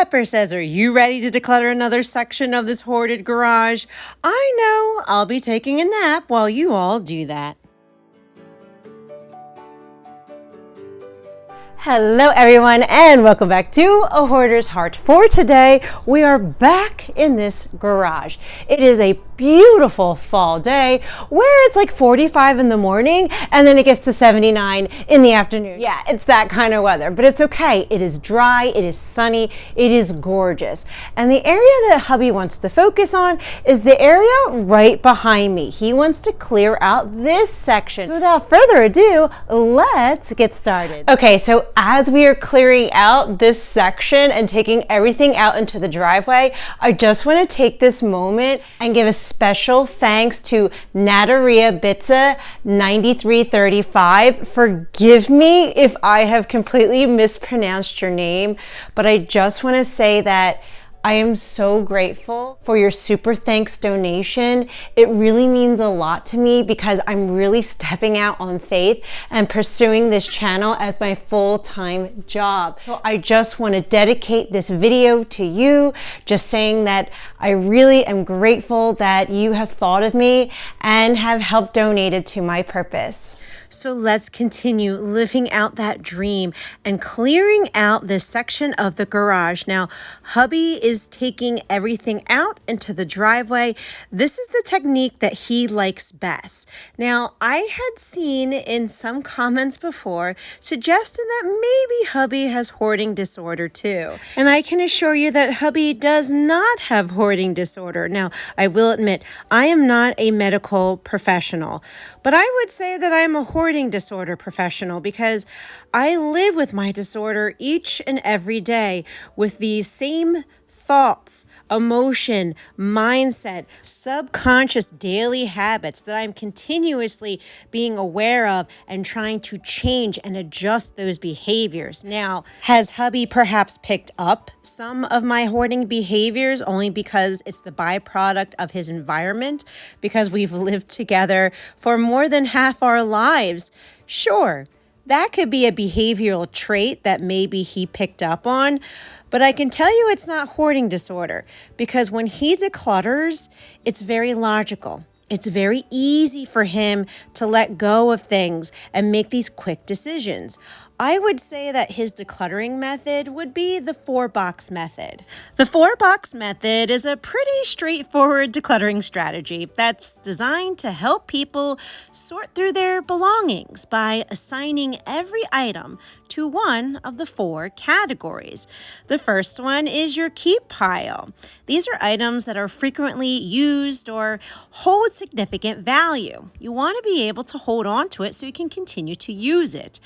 Pepper says, are you ready to declutter another section of this hoarded garage? I know, I'll be taking a nap while you all do that. Hello everyone and welcome back to A Hoarder's Heart. For today, we are back in this garage. It is a beautiful fall day where it's like 45 in the morning and then it gets to 79 in the afternoon. Yeah, it's that kind of weather, but it's okay. It is dry, it is sunny, it is gorgeous. And the area that hubby wants to focus on is the area right behind me. He wants to clear out this section. So without further ado, let's get started. Okay, so as we are clearing out this section and taking everything out into the driveway, I just want to take this moment and give a special thanks to Nataria Bitza 9335. Forgive me if I have completely mispronounced your name, but I just want to say that I am so grateful for your super thanks donation. It really means a lot to me because I'm really stepping out on faith and pursuing this channel as my full-time job. So I just want to dedicate this video to you, just saying that I really am grateful that you have thought of me and have helped donated to my purpose. So let's continue living out that dream and clearing out this section of the garage. Now, hubby is taking everything out into the driveway. This is the technique that he likes best. Now, I had seen in some comments before suggesting that maybe hubby has hoarding disorder too. And I can assure you that hubby does not have hoarding disorder. Now, I will admit, I am not a medical professional, but I would say that I'm a hoarding disorder professional because I live with my disorder each and every day with these same thoughts, emotion, mindset, subconscious daily habits that I'm continuously being aware of and trying to change and adjust those behaviors. Now, has hubby perhaps picked up some of my hoarding behaviors only because it's the byproduct of his environment, because we've lived together for more than half our lives? Sure, that could be a behavioral trait that maybe he picked up on, but I can tell you it's not hoarding disorder because when he declutters, it's very logical. It's very easy for him to let go of things and make these quick decisions. I would say that his decluttering method would be the 4-box method. The 4-box method is a pretty straightforward decluttering strategy that's designed to help people sort through their belongings by assigning every item to one of the 4 categories. The first one is your keep pile. These are items that are frequently used or hold significant value. You want to be able to hold on to it so you can continue to use it.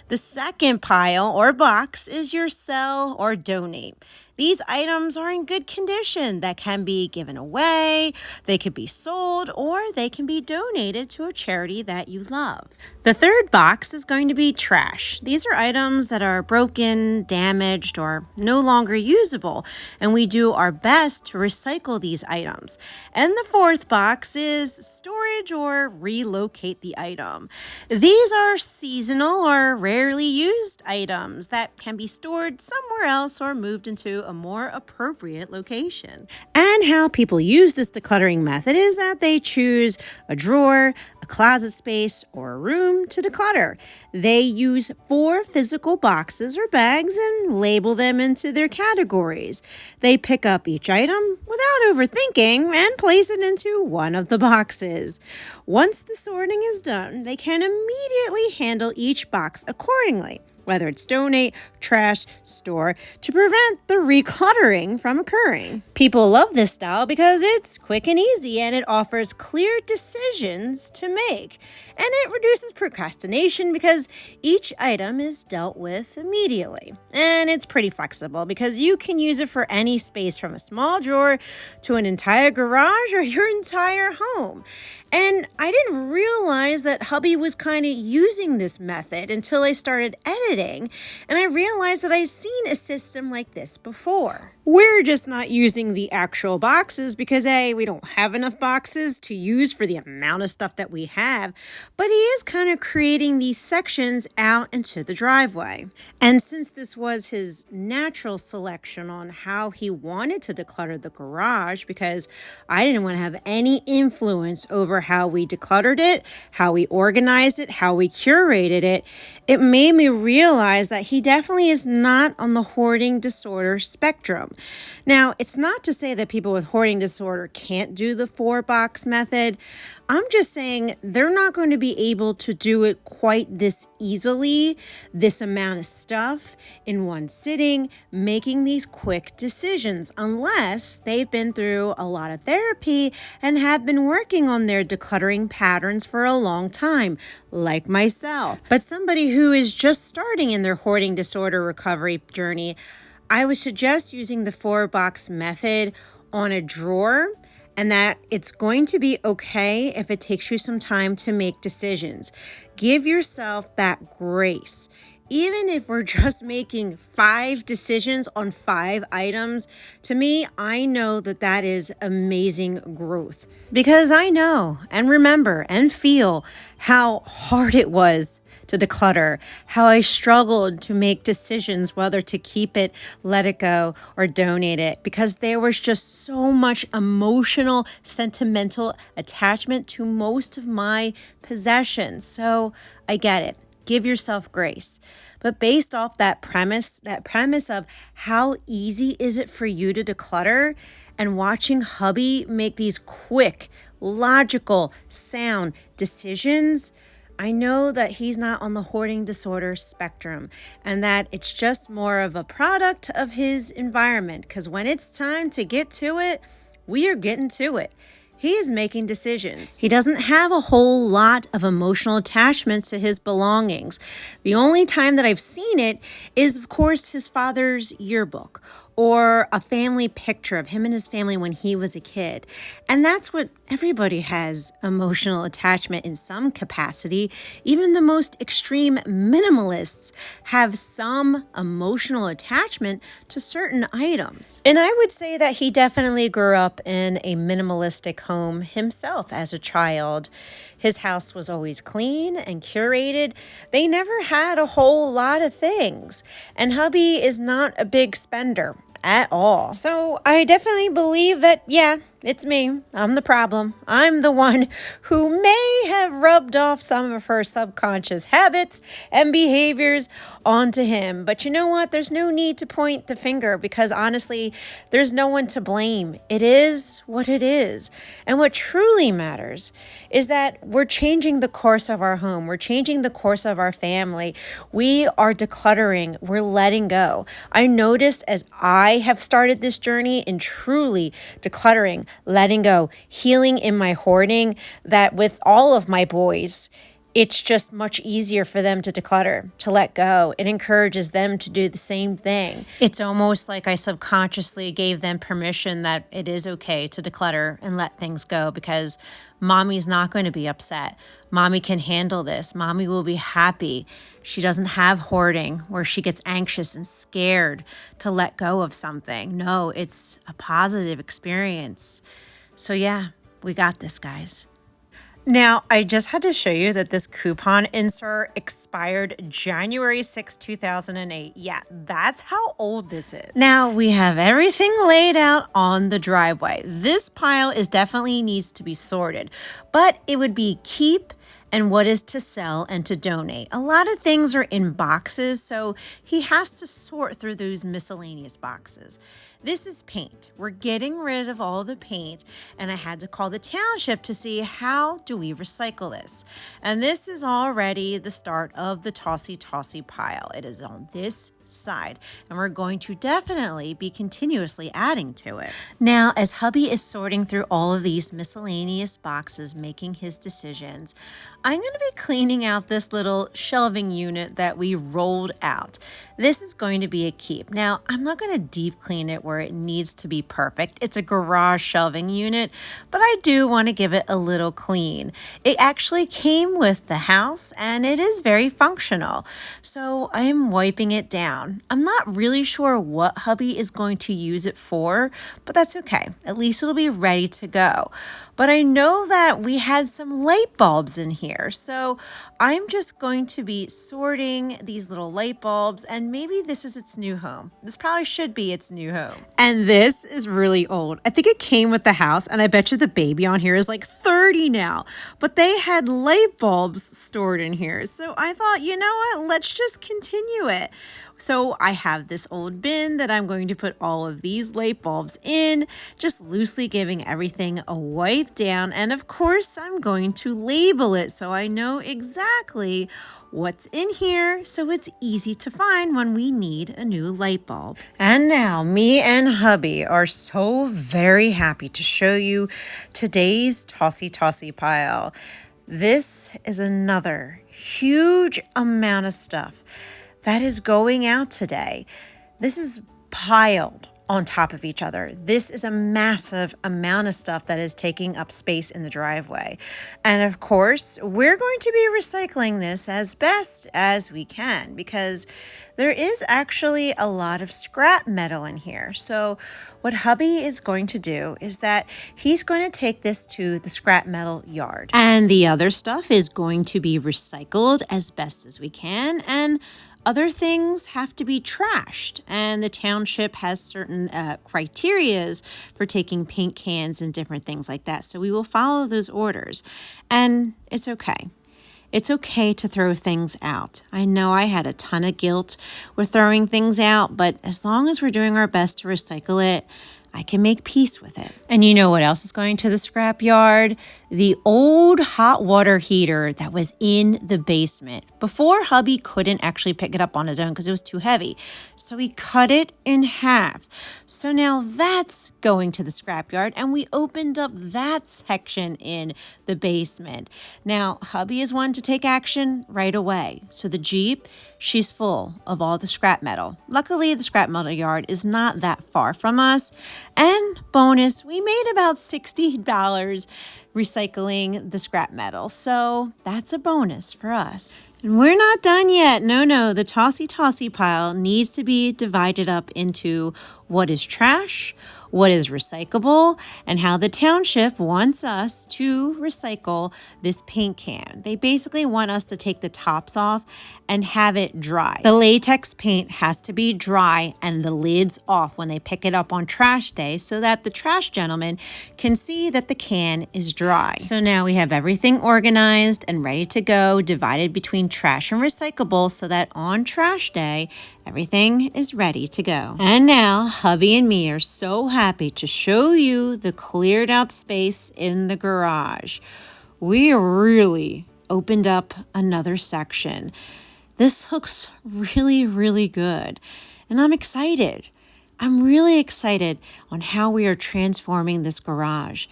The second pile or box is your sell or donate. These items are in good condition that can be given away, they could be sold, or they can be donated to a charity that you love. The third box is going to be trash. These are items that are broken, damaged, or no longer usable, and we do our best to recycle these items. And the fourth box is storage or relocate the item. These are seasonal or rarely used items that can be stored somewhere else or moved into a more appropriate location. And how people use this decluttering method is that they choose a drawer, a closet space, or a room to declutter. They use 4 physical boxes or bags and label them into their categories. They pick up each item without overthinking and place it into one of the boxes. Once the sorting is done, they can immediately handle each box accordingly, whether it's donate, trash, store, to prevent the recluttering from occurring. People love this style because it's quick and easy and it offers clear decisions to make. And it reduces procrastination because each item is dealt with immediately. And it's pretty flexible because you can use it for any space from a small drawer to an entire garage or your entire home. And I didn't realize that hubby was kind of using this method until I started editing, and I realized realized that I've seen a system like this before. We're just not using the actual boxes because A, we don't have enough boxes to use for the amount of stuff that we have, but he is kind of creating these sections out into the driveway. And since this was his natural selection on how he wanted to declutter the garage, because I didn't want to have any influence over how we decluttered it, how we organized it, how we curated it, it made me realize that he definitely is not on the hoarding disorder spectrum. Now, it's not to say that people with hoarding disorder can't do the 4-box method. I'm just saying they're not going to be able to do it quite this easily, this amount of stuff in one sitting, making these quick decisions, unless they've been through a lot of therapy and have been working on their decluttering patterns for a long time, like myself. But somebody who is just starting in their hoarding disorder recovery journey, I would suggest using the 4-box method on a drawer, and that it's going to be okay if it takes you some time to make decisions. Give yourself that grace. Even if we're just making 5 decisions on 5 items, to me, I know that that is amazing growth. Because I know and remember and feel how hard it was to declutter, how I struggled to make decisions whether to keep it, let it go, or donate it, because there was just so much emotional, sentimental attachment to most of my possessions. So I get it. Give yourself grace. But based off that premise of how easy is it for you to declutter, and watching hubby make these quick, logical, sound decisions, I know that he's not on the hoarding disorder spectrum, and that it's just more of a product of his environment, because when it's time to get to it, we are getting to it. He is making decisions. He doesn't have a whole lot of emotional attachment to his belongings. The only time that I've seen it is, of course, his father's yearbook or a family picture of him and his family when he was a kid. And that's what everybody has emotional attachment in some capacity. Even the most extreme minimalists have some emotional attachment to certain items. And I would say that he definitely grew up in a minimalistic home himself as a child. His house was always clean and curated. They never had a whole lot of things. And hubby is not a big spender at all. So I definitely believe that, yeah, it's me. I'm the problem. I'm the one who may have rubbed off some of her subconscious habits and behaviors onto him. But you know what? There's no need to point the finger, because honestly, there's no one to blame. It is what it is. And what truly matters is that we're changing the course of our home. We're changing the course of our family. We are decluttering. We're letting go. I noticed as I have started this journey in truly decluttering, letting go, healing in my hoarding, that with all of my boys, it's just much easier for them to declutter, to let go. It encourages them to do the same thing. It's almost like I subconsciously gave them permission that it is okay to declutter and let things go, because mommy's not going to be upset. Mommy can handle this. Mommy will be happy. She doesn't have hoarding where she gets anxious and scared to let go of something. No, it's a positive experience. So yeah, we got this, guys. Now, I just had to show you that this coupon insert expired January 6, 2008. Yeah, that's how old this is. Now, we have everything laid out on the driveway. This pile definitely needs to be sorted, but it would be keep and what is to sell and to donate. A lot of things are in boxes, so he has to sort through those miscellaneous boxes. This is paint. We're getting rid of all the paint, and I had to call the township to see how do we recycle this. And this is already the start of the tossy pile. It is on this side, and we're going to definitely be continuously adding to it. Now, as hubby is sorting through all of these miscellaneous boxes, making his decisions, I'm going to be cleaning out this little shelving unit that we rolled out. This is going to be a keep. Now, I'm not going to deep clean it where it needs to be perfect. It's a garage shelving unit, but I do want to give it a little clean. It actually came with the house, and it is very functional. So I'm wiping it down. down. I'm not really sure what hubby is going to use it for, but that's okay. At least it'll be ready to go. But I know that we had some light bulbs in here, so I'm just going to be sorting these little light bulbs, and maybe this is its new home. This probably should be its new home. And this is really old. I think it came with the house, and I bet you the baby on here is like 30 now. But they had light bulbs stored in here, so I thought, you know what, let's just continue it. So I have this old bin that I'm going to put all of these light bulbs in, just loosely giving everything a wipe down. And of course, I'm going to label it so I know exactly what's in here, so it's easy to find when we need a new light bulb. And now me and hubby are so very happy to show you today's tossy pile. This is another huge amount of stuff that is going out today. This is piled on top of each other. This is a massive amount of stuff that is taking up space in the driveway. And of course, we're going to be recycling this as best as we can because there is actually a lot of scrap metal in here. So what hubby is going to do is that he's going to take this to the scrap metal yard. And the other stuff is going to be recycled as best as we can. And other things have to be trashed, and the township has certain criterias for taking paint cans and different things like that. So we will follow those orders, and it's okay. It's okay to throw things out. I know I had a ton of guilt with throwing things out, but as long as we're doing our best to recycle it, I can make peace with it. And you know what else is going to the scrap yard? The old hot water heater that was in the basement. Before, hubby couldn't actually pick it up on his own because it was too heavy. So he cut it in half. So now that's going to the scrapyard, and we opened up that section in the basement. Now, hubby is one to take action right away. So the Jeep, she's full of all the scrap metal. Luckily, the scrap metal yard is not that far from us. And bonus, we made about $60 recycling the scrap metal. So that's a bonus for us. And we're not done yet. No, the tossy pile needs to be divided up into what is trash, what is recyclable, and how the township wants us to recycle this paint can. They basically want us to take the tops off and have it dry. The latex paint has to be dry and the lid's off when they pick it up on trash day so that the trash gentleman can see that the can is dry. So now we have everything organized and ready to go, divided between trash and recyclable so that on trash day, everything is ready to go. And now, hubby and me are so happy to show you the cleared out space in the garage. We really opened up another section. This looks really good. And I'm excited. I'm really excited on how we are transforming this garage.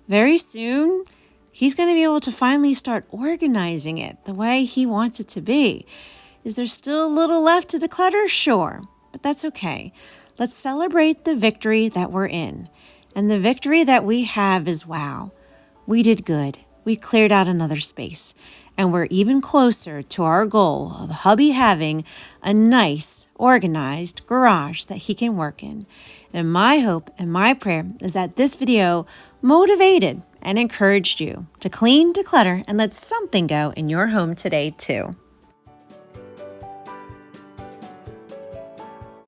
Very soon, he's going to be able to finally start organizing it the way he wants it to be. Is there still a little left to declutter? Sure, but that's okay. Let's celebrate the victory that we're in. And the victory that we have is, wow, we did good. We cleared out another space. And we're even closer to our goal of hubby having a nice, organized garage that he can work in. And my hope and my prayer is that this video motivated and encouraged you to clean, declutter, and let something go in your home today too.